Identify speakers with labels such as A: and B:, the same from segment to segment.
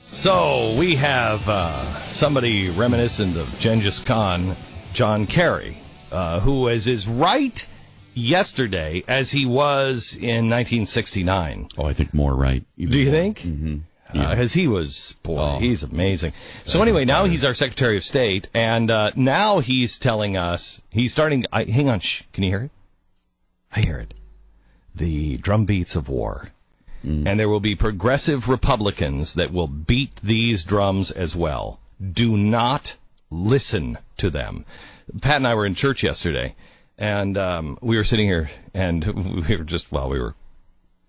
A: So we have somebody reminiscent of Genghis Khan, John Kerry, who was as right yesterday as he was in 1969.
B: Oh, I think more right.
A: Do you think?
B: Mm-hmm. Yeah.
A: Because he was, he's amazing. So anyway, now he's our Secretary of State, and now he's telling us, he's starting, hang on, can you hear it? I hear it. The drum beats of war. And there will be progressive Republicans that will beat these drums as well. Do not listen to them. Pat and I were in church yesterday, and we were sitting here, and we were just,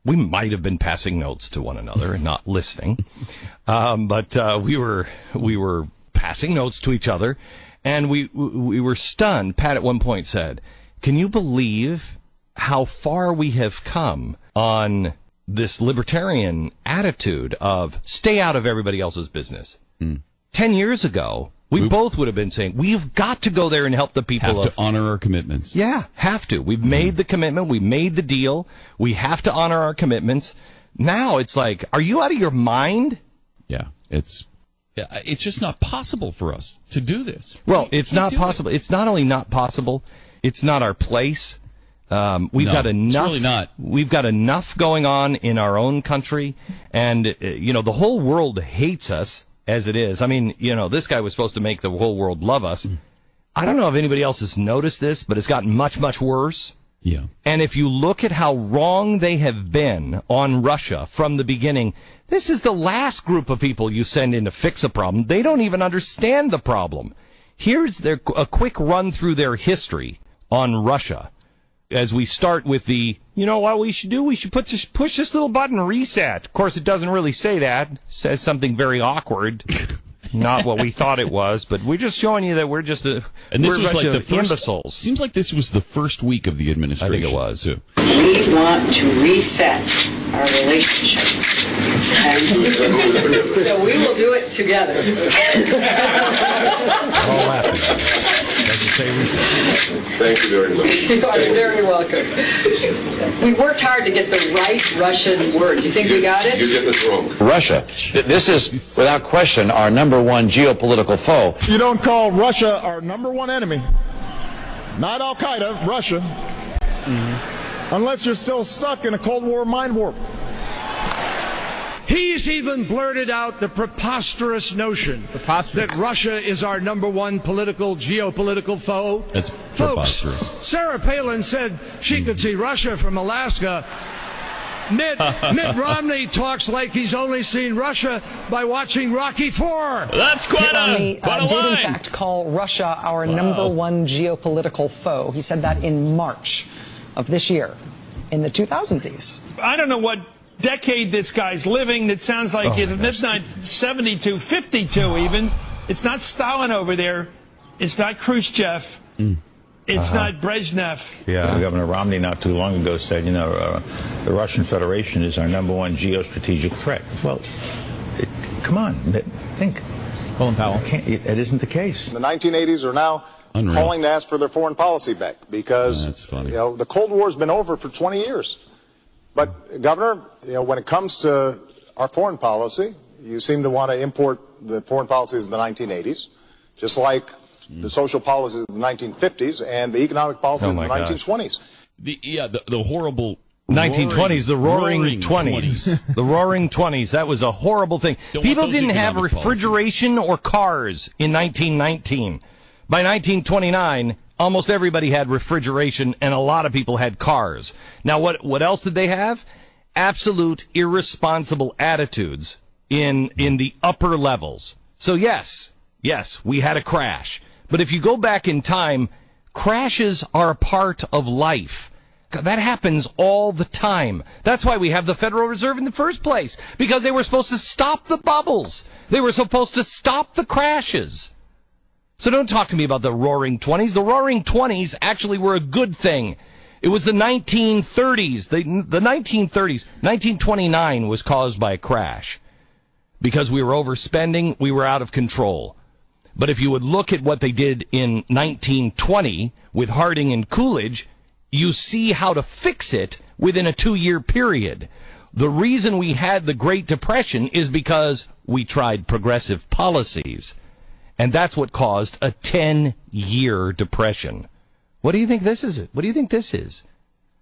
A: we might have been passing notes to one another and not listening. But we were passing notes to each other, and we were stunned. Pat at one point said, "Can you believe how far we have come on this libertarian attitude of stay out of everybody else's business?" 10 years ago, we both would have been saying, we've got to go there and help the people.
B: Have to honor our commitments.
A: Yeah, have to. We've made the commitment. We made the deal. We have to honor our commitments. Now it's like, are you out of your mind?
B: Yeah, it's just not possible for us to do this.
A: Well, it's not possible. It's not only not possible, it's not our place. We've got enough.
B: It's really not.
A: We've got enough going on in our own country, and the whole world hates us as it is. I mean, this guy was supposed to make the whole world love us. I don't know if anybody else has noticed this, but it's gotten much, much worse.
B: Yeah.
A: And if you look at how wrong they have been on Russia from the beginning, this is the last group of people you send in to fix a problem. They don't even understand the problem. Here's a quick run through their history on Russia. As we start with what we should do? We should push this little button, reset. Of course, it doesn't really say that. It says something very awkward. Not what we thought it was, but we're just showing you that we're just
B: and this was like the first,
A: imbeciles.
B: Seems like this was the first week of the administration.
A: I think it was.
B: Too.
C: We want to reset our relationship. So we will do it together.
A: All laughing. Doesn't say reset.
D: Thank you very much.
C: You are very welcome. We worked hard to get the right Russian word. Do you think we got it?
D: You get this wrong.
E: Russia. This is, without question, our number one geopolitical foe.
F: You don't call Russia our number one enemy. Not Al-Qaeda, Russia. Unless you're still stuck in a Cold War mind warp.
G: He's even blurted out the preposterous notion that Russia is our number one geopolitical foe.
B: That's
G: Folks,
B: preposterous.
G: Sarah Palin said she could see Russia from Alaska. Mitt Romney talks like he's only seen Russia by watching Rocky IV.
B: That's quite a
H: did
B: line.
H: in fact call Russia our number one geopolitical foe. He said that in March of this year, in the 2000s.
I: I don't know what decade this guy's living. That sounds like it's not 72, 52 even. It's not Stalin over there. It's not Khrushchev. It's not Brezhnev.
J: Yeah, Governor Romney not too long ago said, the Russian Federation is our number one geostrategic threat. Well, come on, think.
K: Colin Powell.
J: It isn't the case.
L: The 1980s are now calling to ask for their foreign policy back because
B: that's funny.
L: The Cold War's been over for 20 years. But, Governor, when it comes to our foreign policy, you seem to want to import the foreign policies of the 1980s, just like the social policies of the 1950s and the economic policies of the 1920s.
B: The horrible
A: 1920s, the roaring 20s. The roaring 20s. That was a horrible thing. People didn't have refrigeration or cars in 1919. By 1929, almost everybody had refrigeration, and a lot of people had cars. Now, what else did they have? Absolute irresponsible attitudes in the upper levels. So yes, we had a crash. But if you go back in time, crashes are a part of life. That happens all the time. That's why we have the Federal Reserve in the first place, because they were supposed to stop the bubbles. They were supposed to stop the crashes. So don't talk to me about the Roaring 20s. The Roaring 20s actually were a good thing. It was the 1930s. The 1930s. 1929 was caused by a crash. Because we were overspending, we were out of control. But if you would look at what they did in 1920 with Harding and Coolidge, you see how to fix it within a 2-year period. The reason we had the Great Depression is because we tried progressive policies. And that's what caused a 10-year depression. What do you think this is? What do you think this is?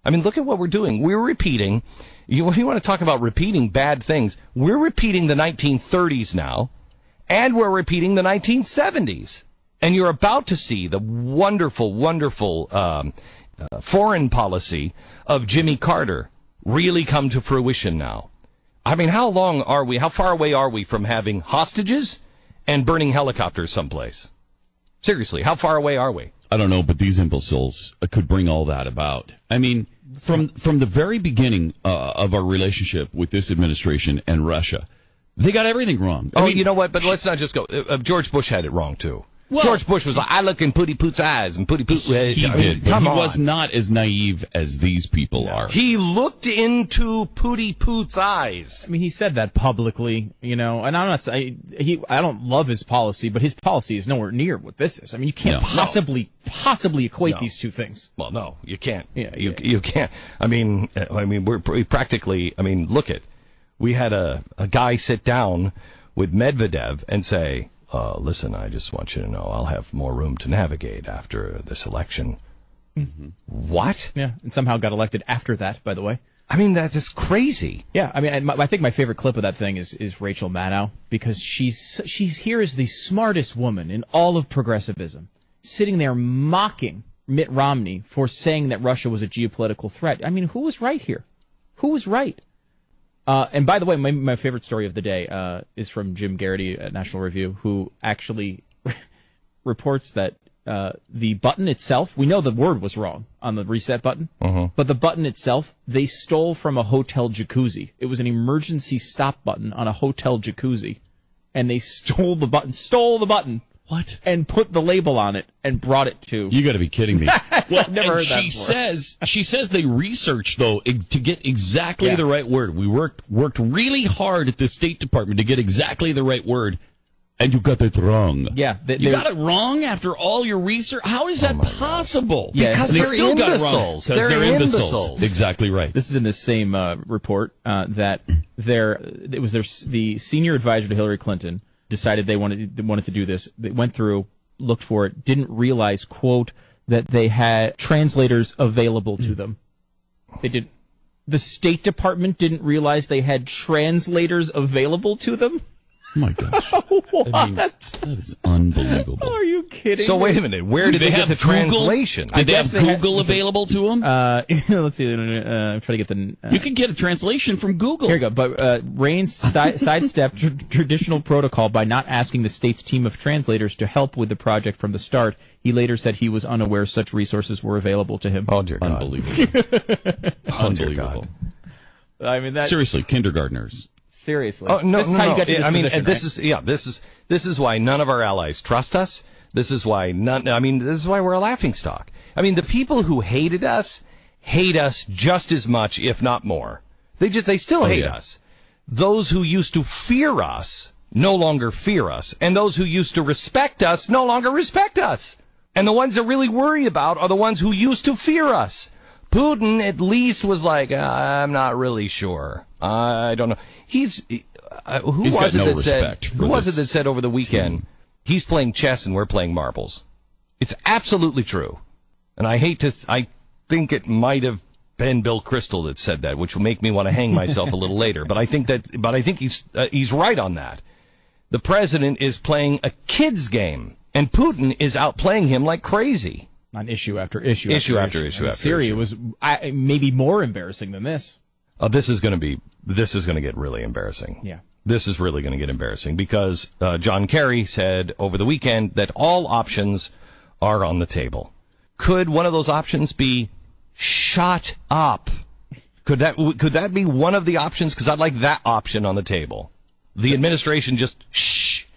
A: I mean, look at what we're doing. We're repeating. You want to talk about repeating bad things. We're repeating the 1930s now, and we're repeating the 1970s. And you're about to see the wonderful, wonderful foreign policy of Jimmy Carter really come to fruition now. I mean, how far away are we from having hostages and burning helicopters someplace? Seriously, how far away are we?
B: I don't know, but these imbeciles could bring all that about. I mean, from the very beginning of our relationship with this administration and Russia, they got everything wrong. I mean,
A: you know what? But let's not just go. George Bush had it wrong, too.
B: Well,
A: George Bush was like, I look in Pooty Poot's eyes, and Pooty Poot...
B: He did, but he was not as naive as these people are.
A: He looked into Pooty Poot's eyes.
D: I mean, he said that publicly, and I'm not saying... I don't love his policy, but his policy is nowhere near what this is. I mean, you can't possibly equate these two things.
A: Well, no, you can't.
D: Yeah,
A: you can't. I mean, we practically... I mean, look at... We had a guy sit down with Medvedev and say... listen, I just want you to know I'll have more room to navigate after this election. Mm-hmm. What?
D: Yeah, and somehow got elected after that, by the way.
A: I mean, that is crazy.
D: Yeah, I mean, I think my favorite clip of that thing is Rachel Maddow, because she's here as the smartest woman in all of progressivism, sitting there mocking Mitt Romney for saying that Russia was a geopolitical threat. I mean, who was right here? Who was right? And by the way, my favorite story of the day is from Jim Garrity at National Review, who actually reports that the button itself, we know the word was wrong on the reset button, but the button itself, they stole from a hotel jacuzzi. It was an emergency stop button on a hotel jacuzzi, and they stole the button.
B: What?
D: And put the label on it and brought it to...
B: You got to be kidding me.
D: Well, I've never heard that before.
B: She says they researched, though, to get exactly the right word. We worked really hard at the State Department to get exactly the right word, and you got it wrong.
D: Yeah.
B: You got it wrong after all your research? How is that possible?
D: Yeah,
A: because
B: they
A: they're
B: still
A: imbeciles.
B: Got it wrong. They're imbeciles. Exactly right.
D: This is in the same report that the senior advisor to Hillary Clinton decided they wanted to do this. They went through, looked for it, didn't realize, quote, that they had translators available to them. They didn't. The State Department didn't realize they had translators available to them?
B: Oh my gosh.
D: What?
B: I mean, that is unbelievable.
D: Are you kidding
A: So
D: me?
A: wait a minute. Where did they get the translation?
B: Did they have Google available to them?
D: Let's see. I'm trying to get the...
B: you can get a translation from Google.
D: Here you go. But Reigns sidestepped traditional protocol by not asking the state's team of translators to help with the project from the start. He later said he was unaware such resources were available to him.
A: Oh, dear God.
B: Unbelievable.
A: Oh, dear God.
D: I mean, that...
B: Seriously, kindergartners.
D: Seriously.
A: Oh, no,
D: this is how you get to this
A: I mean,
D: position,
A: this is why none of our allies trust us. This is why this is why we're a laughingstock. I mean, the people who hated us hate us just as much, if not more. They still hate us. Those who used to fear us no longer fear us, and those who used to respect us no longer respect us. And the ones that really worry about are the ones who used to fear us. Putin at least was like, I'm not really sure. I don't know. Who was it that said over the weekend, he's playing chess and we're playing marbles? It's absolutely true. And I think it might have been Bill Kristol that said that, which will make me want to hang myself a little later. But I think he's right on that. The president is playing a kid's game, and Putin is outplaying him like crazy.
D: On issue after issue.
A: Syria
D: was maybe more embarrassing than this.
A: This is going to get really embarrassing.
D: Yeah.
A: This is really going to get embarrassing because John Kerry said over the weekend that all options are on the table. Could one of those options be shut up? Could that be one of the options? Because I'd like that option on the table. The administration just shut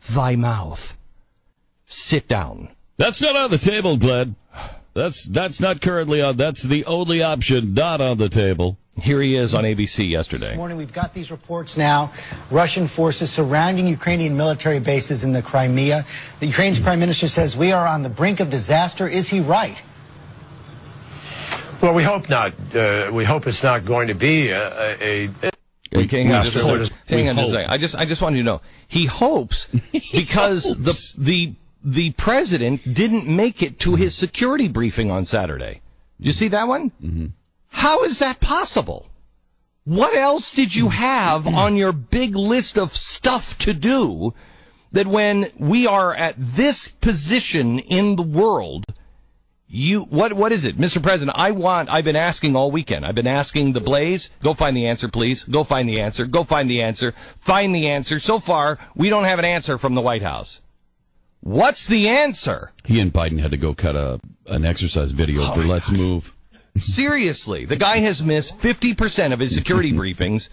A: thy mouth. Sit down.
B: That's not on the table, Glenn. That's not currently on. That's the only option not on the table.
A: Here he is on ABC yesterday.
K: This morning, we've got these reports now. Russian forces surrounding Ukrainian military bases in the Crimea. The Ukraine's prime minister says we are on the brink of disaster. Is he right?
M: Well, we hope not. We hope it's not going to be a
A: hang on just a second. I just wanted you to know. He hopes because the president didn't make it to his security briefing on Saturday. You see that one?
B: Mm-hmm.
A: How is that possible? What else did you have on your big list of stuff to do that when we are at this position in the world, what is it? Mr. President, I've been asking all weekend. I've been asking the Blaze, go find the answer, please. Go find the answer. Go find the answer. Find the answer. So far, we don't have an answer from the White House. What's the answer?
B: He and Biden had to go cut an exercise video for Let's Move.
A: Seriously, the guy has missed 50% of his security briefings.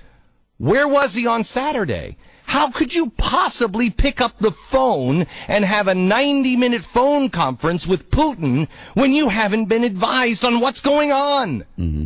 A: Where was he on Saturday? How could you possibly pick up the phone and have a 90-minute phone conference with Putin when you haven't been advised on what's going on?
B: Mm-hmm.